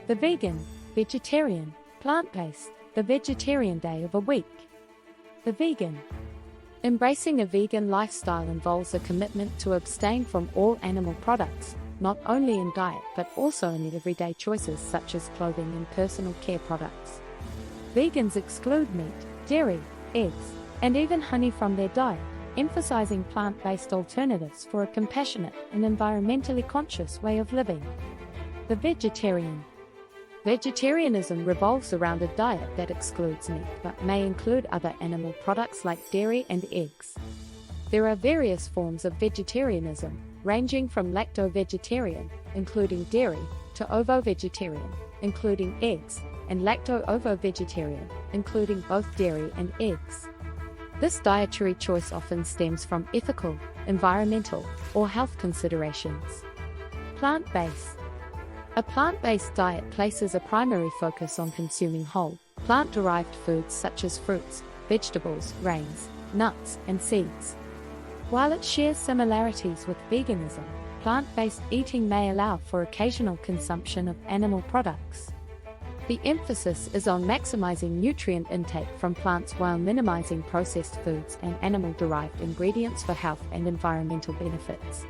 The vegan, vegetarian, plant-based, the vegetarian day of a week. The vegan. Embracing a vegan lifestyle involves a commitment to abstain from all animal products, not only in diet but also in everyday choices such as clothing and personal care products. Vegans exclude meat, dairy, eggs, and even honey from their diet, emphasizing plant-based alternatives for a compassionate and environmentally conscious way of living. The vegetarian. Vegetarianism revolves around a diet that excludes meat but may include other animal products like dairy and eggs. There are various forms of vegetarianism, ranging from lacto-vegetarian, including dairy, to ovo-vegetarian, including eggs, and lacto-ovo-vegetarian, including both dairy and eggs. This dietary choice often stems from ethical, environmental, or health considerations. Plant-based. A plant-based diet places a primary focus on consuming whole, plant-derived foods such as fruits, vegetables, grains, nuts, and seeds. While it shares similarities with veganism, plant-based eating may allow for occasional consumption of animal products. The emphasis is on maximizing nutrient intake from plants while minimizing processed foods and animal-derived ingredients for health and environmental benefits.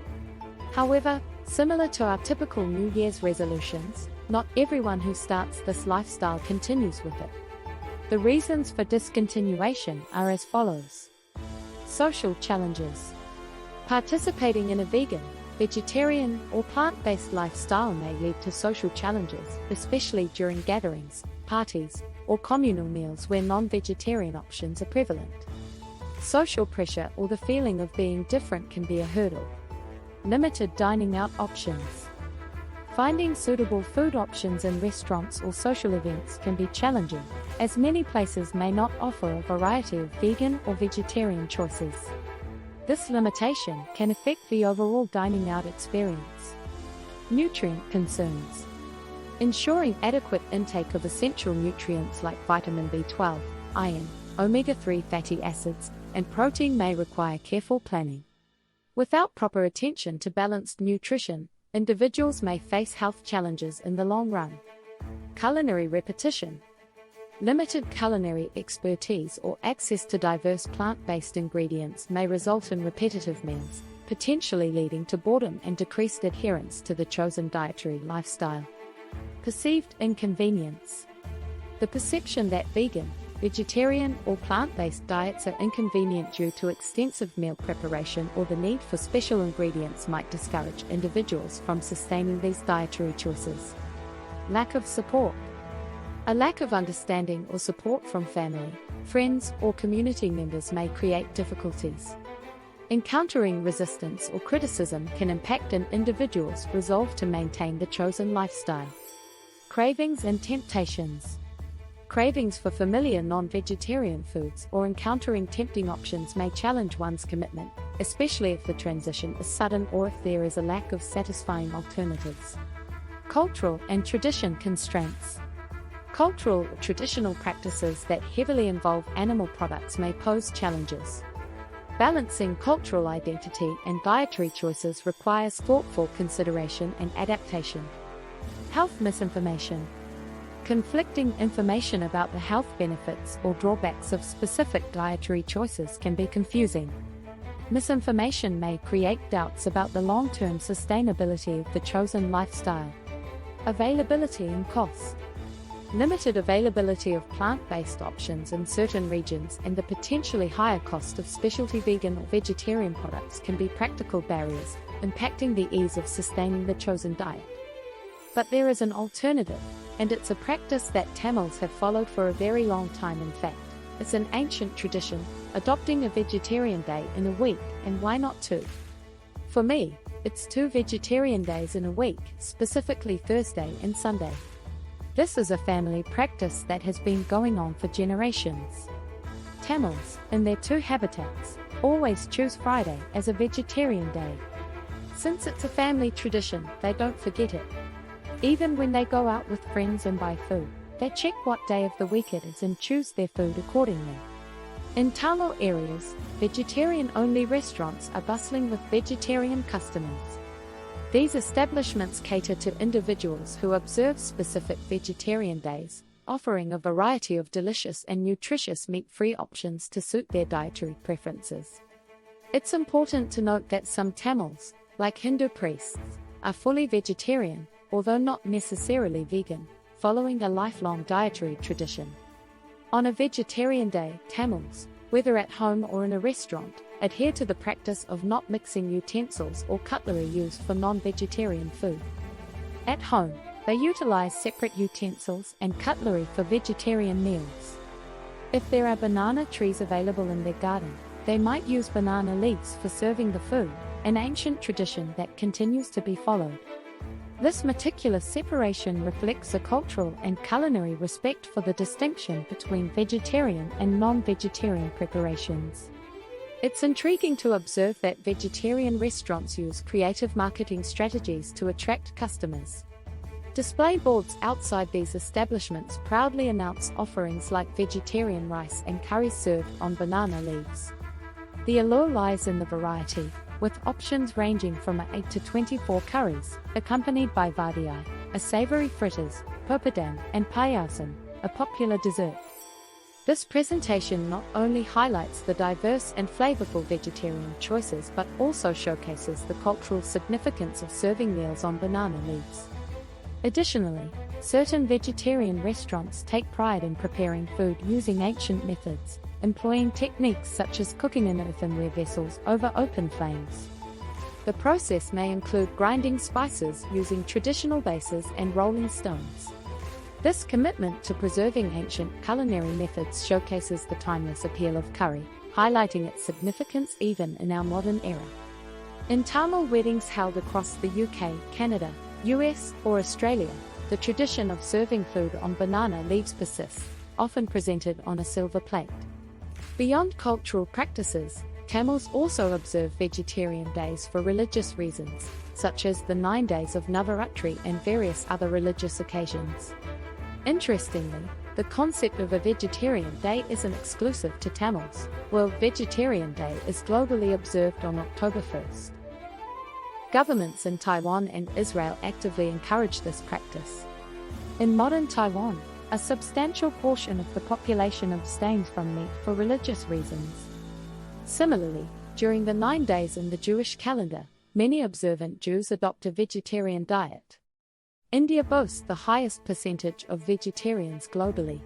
However, similar to our typical New Year's resolutions, not everyone who starts this lifestyle continues with it. The reasons for discontinuation are as follows. Social challenges. Participating in a vegan, vegetarian, or plant-based lifestyle may lead to social challenges, especially during gatherings, parties, or communal meals where non-vegetarian options are prevalent. Social pressure or the feeling of being different can be a hurdle. Limited dining out options. Finding suitable food options in restaurants or social events can be challenging, as many places may not offer a variety of vegan or vegetarian choices. This limitation can affect the overall dining out experience. Nutrient concerns. Ensuring adequate intake of essential nutrients like vitamin B12, iron, omega-3 fatty acids, and protein may require careful planning. Without proper attention to balanced nutrition, individuals may face health challenges in the long run. Culinary repetition. Limited culinary expertise or access to diverse plant-based ingredients may result in repetitive meals, potentially leading to boredom and decreased adherence to the chosen dietary lifestyle. Perceived inconvenience. The perception that vegan, vegetarian, or plant-based diets are inconvenient due to extensive meal preparation or the need for special ingredients might discourage individuals from sustaining these dietary choices. Lack of support. A lack of understanding or support from family, friends, or community members may create difficulties. Encountering resistance or criticism can impact an individual's resolve to maintain the chosen lifestyle. Cravings and temptations. Cravings for familiar non-vegetarian foods or encountering tempting options may challenge one's commitment, especially if the transition is sudden or if there is a lack of satisfying alternatives. Cultural and tradition constraints. Cultural or traditional practices that heavily involve animal products may pose challenges. Balancing cultural identity and dietary choices requires thoughtful consideration and adaptation. Health misinformation. Conflicting information about the health benefits or drawbacks of specific dietary choices can be confusing. Misinformation may create doubts about the long-term sustainability of the chosen lifestyle. Availability and cost. Limited availability of plant-based options in certain regions and the potentially higher cost of specialty vegan or vegetarian products can be practical barriers, impacting the ease of sustaining the chosen diet. But there is an alternative, and it's a practice that Tamils have followed for a very long time. In fact, it's an ancient tradition, adopting a vegetarian day in a week, and why not two? For me, it's 2 vegetarian days in a week, specifically Thursday and Sunday. This is a family practice that has been going on for generations. Tamils, in their 2 habitats, always choose Friday as a vegetarian day. Since it's a family tradition, they don't forget it. Even when they go out with friends and buy food, they check what day of the week it is and choose their food accordingly. In Tamil areas, vegetarian-only restaurants are bustling with vegetarian customers. These establishments cater to individuals who observe specific vegetarian days, offering a variety of delicious and nutritious meat-free options to suit their dietary preferences. It's important to note that some Tamils, like Hindu priests, are fully vegetarian, although not necessarily vegan, following a lifelong dietary tradition. On a vegetarian day, Tamils, whether at home or in a restaurant, adhere to the practice of not mixing utensils or cutlery used for non-vegetarian food. At home, they utilize separate utensils and cutlery for vegetarian meals. If there are banana trees available in their garden, they might use banana leaves for serving the food, an ancient tradition that continues to be followed. This meticulous separation reflects a cultural and culinary respect for the distinction between vegetarian and non-vegetarian preparations. It's intriguing to observe that vegetarian restaurants use creative marketing strategies to attract customers. Display boards outside these establishments proudly announce offerings like vegetarian rice and curries served on banana leaves. The allure lies in the variety, with options ranging from 8 to 24 curries, accompanied by vadiai, a savory fritters, papadang, and payasan, a popular dessert. This presentation not only highlights the diverse and flavorful vegetarian choices but also showcases the cultural significance of serving meals on banana leaves. Additionally, certain vegetarian restaurants take pride in preparing food using ancient methods, employing techniques such as cooking in earthenware vessels over open flames. The process may include grinding spices using traditional bases and rolling stones. This commitment to preserving ancient culinary methods showcases the timeless appeal of curry, highlighting its significance even in our modern era. In Tamil weddings held across the UK, Canada, US, or Australia, the tradition of serving food on banana leaves persists, often presented on a silver plate. Beyond cultural practices, Tamils also observe vegetarian days for religious reasons, such as the 9 days of Navaratri and various other religious occasions. Interestingly, the concept of a vegetarian day isn't exclusive to Tamils. World Vegetarian Day is globally observed on October 1st. Governments in Taiwan and Israel actively encourage this practice. In modern Taiwan, a substantial portion of the population abstains from meat for religious reasons. Similarly, during the 9 days in the Jewish calendar, many observant Jews adopt a vegetarian diet. India boasts the highest percentage of vegetarians globally.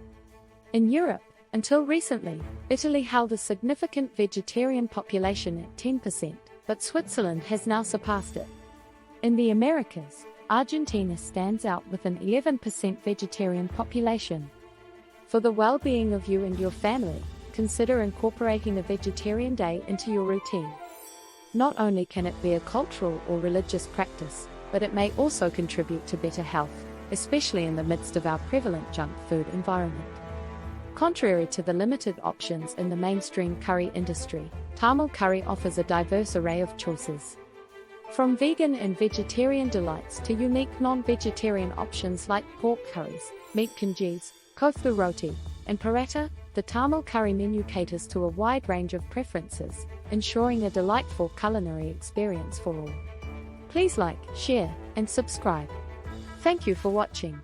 In Europe, until recently, Italy held a significant vegetarian population at 10%, but Switzerland has now surpassed it. In the Americas, Argentina stands out with an 11% vegetarian population. For the well-being of you and your family, consider incorporating a vegetarian day into your routine. Not only can it be a cultural or religious practice, but it may also contribute to better health, especially in the midst of our prevalent junk food environment. Contrary to the limited options in the mainstream curry industry, Tamil curry offers a diverse array of choices. From vegan and vegetarian delights to unique non-vegetarian options like pork curries, meat kanjis, kothu roti, and paratha, the Tamil curry menu caters to a wide range of preferences, ensuring a delightful culinary experience for all. Please like, share, and subscribe. Thank you for watching.